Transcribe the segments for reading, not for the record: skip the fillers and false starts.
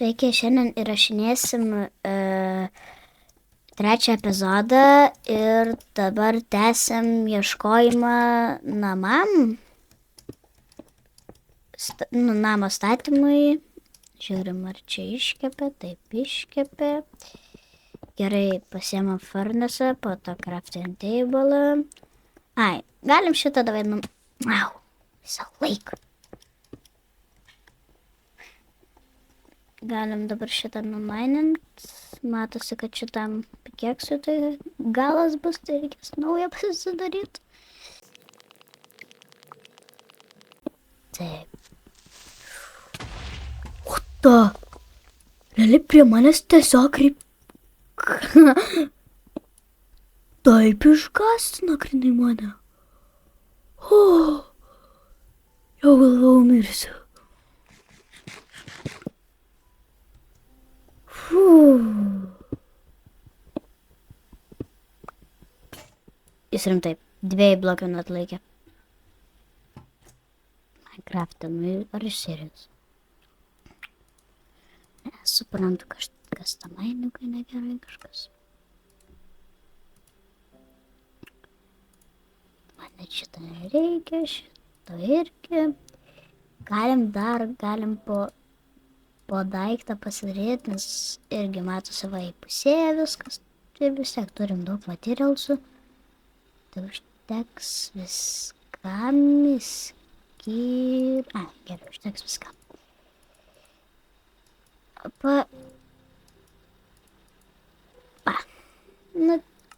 Sveiki, šiandien įrašinėsim trečią epizodą ir dabar tęsiam ieškojimą namam, namo statymui. Žiūrim, ar čia iškepė, taip iškepė. Gerai, pasiemam furnace, po to crafting table. Ai, galim šitą davai Au, visą laiką. Galim dabar šitą numainint. Matosi, kad šitam pikeksui tai galas bus, tai reikės naują pasidaryti. Taip. O ta! Realiai prie manęs tiesiog taip išgąstina grinai mane. O, jau galvau mirsiu. Jis rimtai, 2 blokių atlaikė. Minecraft'e, ar iš serijos? Suprantu, kas tam einiukai negerai kažkas. Man net šitą nereikia, šitą irgi. Galim po daiktą pasidaryti, nes irgi matosi va įpusėję viskas. Tai vis tiek turim daug materialsų. Tai užteks viskam gerai, užteks viskam.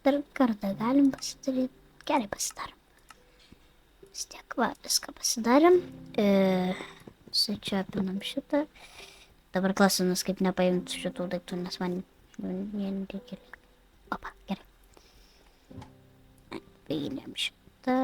Dar kartą galim pasidaryti. Gerai pasidarom. Vis tiek viską pasidarėm. Sučiapinam šitą. Dabar klausimas, kaip nepaimti šitų daiktų, nes man nereikia. Opa, gerai. Paėmėm šitą.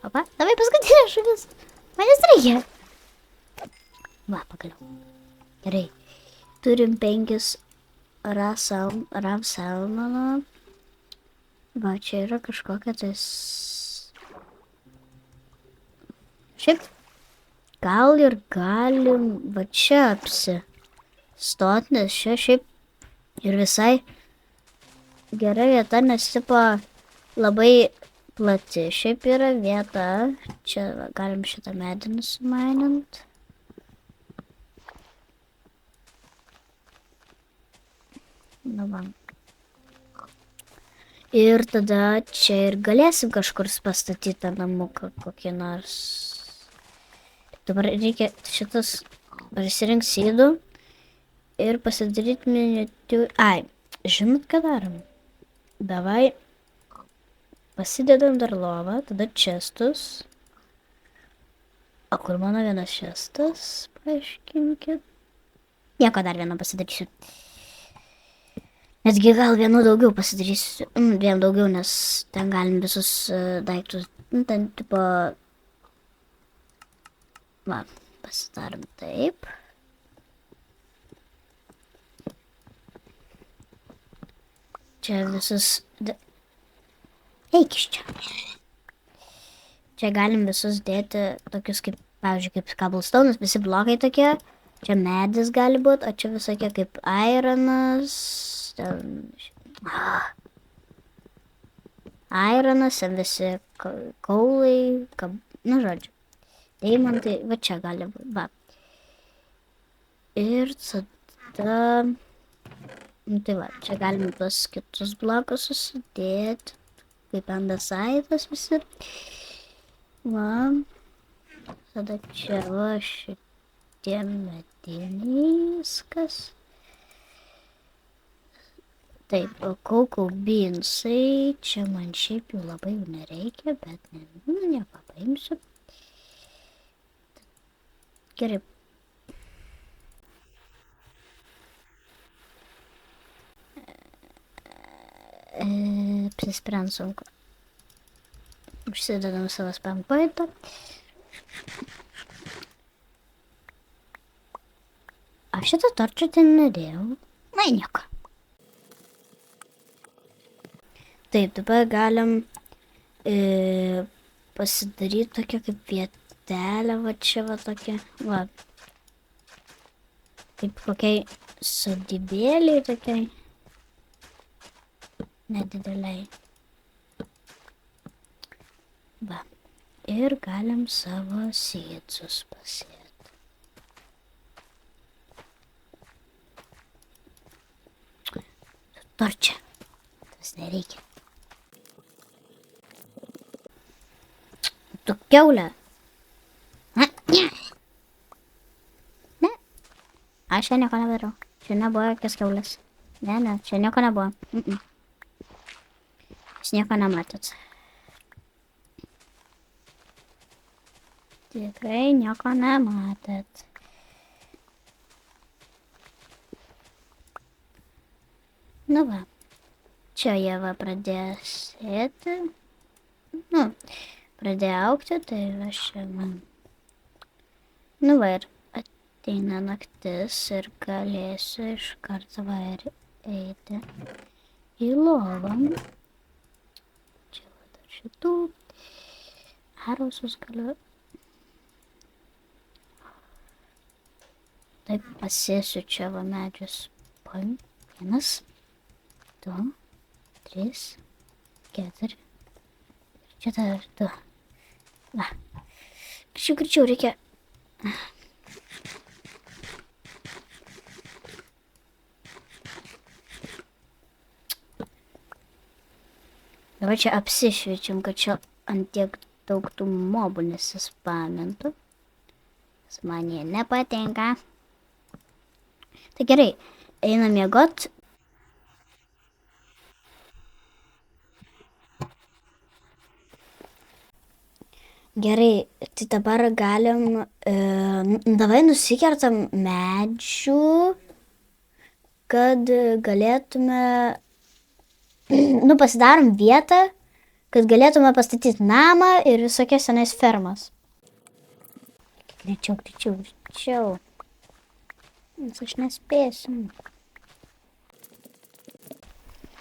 Opa, davai paskutinė žuvis. Manęs reikia. Va, pagaliau. Gerai. Turim 5 rav salmono. Va, čia yra kažkokia tais... Šiaip, gal ir galim va čia apsistot, nes čia šiaip ir visai gera vieta, nes tipo labai plati šiaip yra vieta. Čia va, galim šitą medį nusimainint. Nu va. Ir tada čia ir galėsim kažkur pastatyti namuką kokį nors. Dabar reikia šitas pasirinkt sydų ir pasidaryti miniatiūrą. Ai, žinot ką darom? Davai pasidedam dar lovą, tada čestus. O kur mano vienas čestas? Paaiškinkit. Nieko, dar vieną pasidarysiu. Netgi gal vienu daugiau pasidarysiu. Dviem daugiau, nes ten galim visus daiktus. Ten tipo... Va, pasidarom taip. Čia visus... Eik iš čia. Čia galim visus dėti tokius kaip, pavyzdžiui, kaip cobblestone'as, visi blokai tokie. Čia medis gali būti, o čia visokie kaip ironas. Ironas, visi kaulai, nu žodžiu. Deimantai, va čia gali būti, va. Ir tada, tai va, čia galime tuos kitus blokus susidėti, kaip andasaitas visi. Va, tada čia va šitie mediniai viskas. Taip, o cocoa beansai, čia man šiaip jų labai jų nereikia, bet nieko paimsiu. Gerai. Apsispręs sunku. Užsidedam savo spam pointą. Aš šitą torčią ten nedėjau. Na, nieko. Taip, dabar galim pasidaryti tokią kaip vietelę, va čia va tokia, va. Kaip kokiai sodybėliai tokiai. Nedideliai. Va. Ir galim savo sėdzus pasėti. Torčia. Tas nereikia. Tu kiaulė. Ne. Aš čia nieko nedarau. Čia nebuvo jokios kiaulės. Ne, čia nieko nebuvo. Jūs nieko nematėt. Tikrai nieko nematėt. Nu va. Čia jie va pradėjo sėti. Nu, pradėjo augti, tai aš čia man. Nu va ir ateina naktis ir galėsiu iš karto va ir eiti į lovą. Čia va dar šitų. Arusus galiu. Taip pasėsiu čia va medžius. Paim. 1, 2, 3, 4. Čia dar 2. Va. Greičiau reikia. Dabar čia apsišviečiam, kad čia ant tiek daug tų mobų nesispamintų. Man jie nepatinka. Tai gerai, einam miegot. Gerai, tai dabar galim, davai nusikertam medžių, kad galėtume, pasidarom vietą, kad galėtume pastatyti namą ir visokias senais fermas. Greičiau. Nes aš nespėsiu.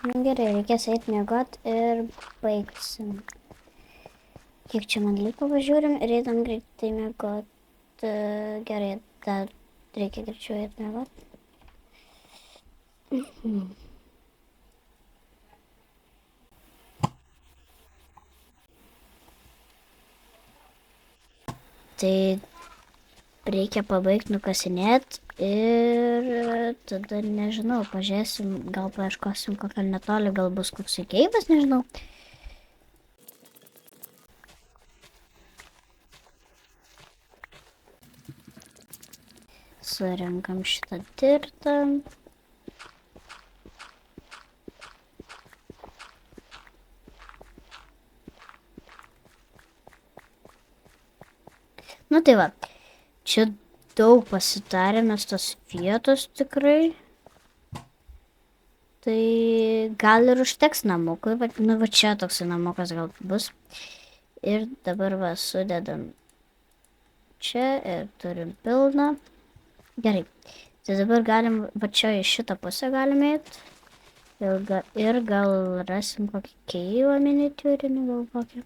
Nu gerai, reikės eiti miegot ir baigsim. Kiek čia man liko, važiuorim ir eitam greitai miegot. Gerai, dar reikia greičiau eiti miegot. Tai reikia pabaigti nukasinėti ir tada, nežinau, pažiūrėsim, gal paieškosim kokią netoli, gal bus koks keivas, nežinau. Surenkam šitą tirtą. Nu tai va, čia daug pasitarėmės tos vietos tikrai. Tai gal ir užteks namukui, nu va čia toks namukas gal bus. Ir dabar va sudedam čia ir turim pilną. Gerai, tai dabar galim, va čia į šitą pusę galim eiti. Ir gal rasim kokį keivą miniatiūrinį, gal kokį.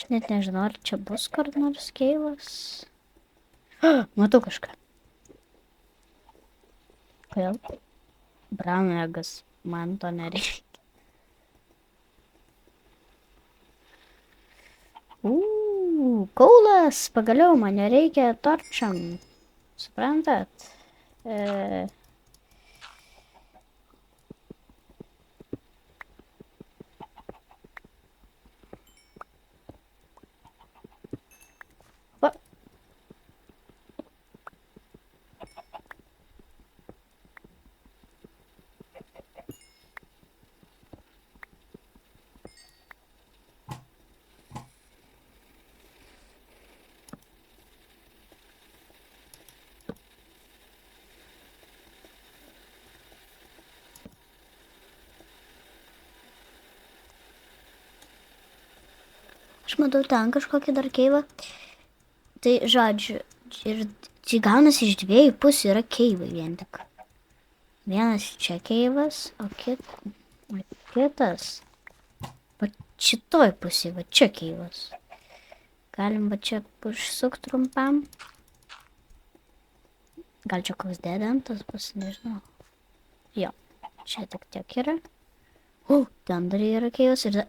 Aš net nežinau, ar čia bus kur nors keivas. Matau kažką. Kodėl? Brown eggas, man to nereikia. Kaulas, pagaliau man nereikia torčiam. Suprantat? Aš matau ten kažkokį dar keivą. Tai žodžiu, ir tai gaunasi iš dviejų pusių yra keivai vien tik. Vienas čia keivas, o kitas va šitoj pusėje, va čia keivas. Galim va čia užsukti trumpam. Gal čia koks dedantas bus, nežinau. Jo, čia tik tiek yra. O, ten dar yra keivas ir...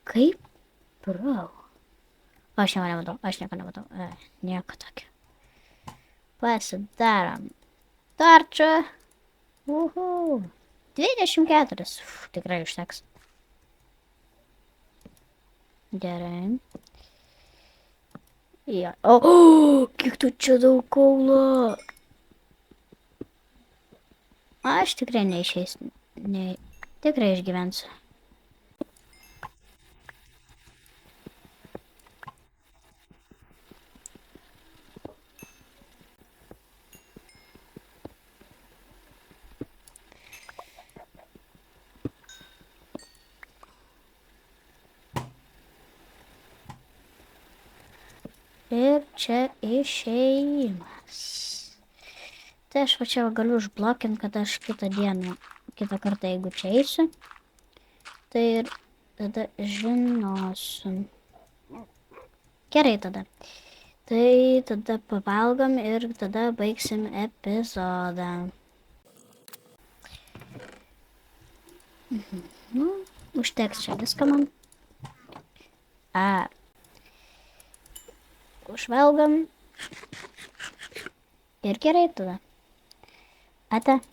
Kaip? Bravo. Aš nieko nematau. Nieko tokio. Pasidarom. Torčą. 24. Tikrai užteks. Gerai. Jo. Kiek tu čia daug kaulo. Aš tikrai neišeisiu. Tikrai išgyvensiu. Ir čia išėjimas. Tai aš va čia galiu užblokinti, kad aš kitą kartą, jeigu čia eisiu, tai ir tada žinosim. Gerai tada. Tai tada pavalgom ir tada baigsim epizodą. Užteks čia viską man. Užvalgom. Ir gerai tada. Ate.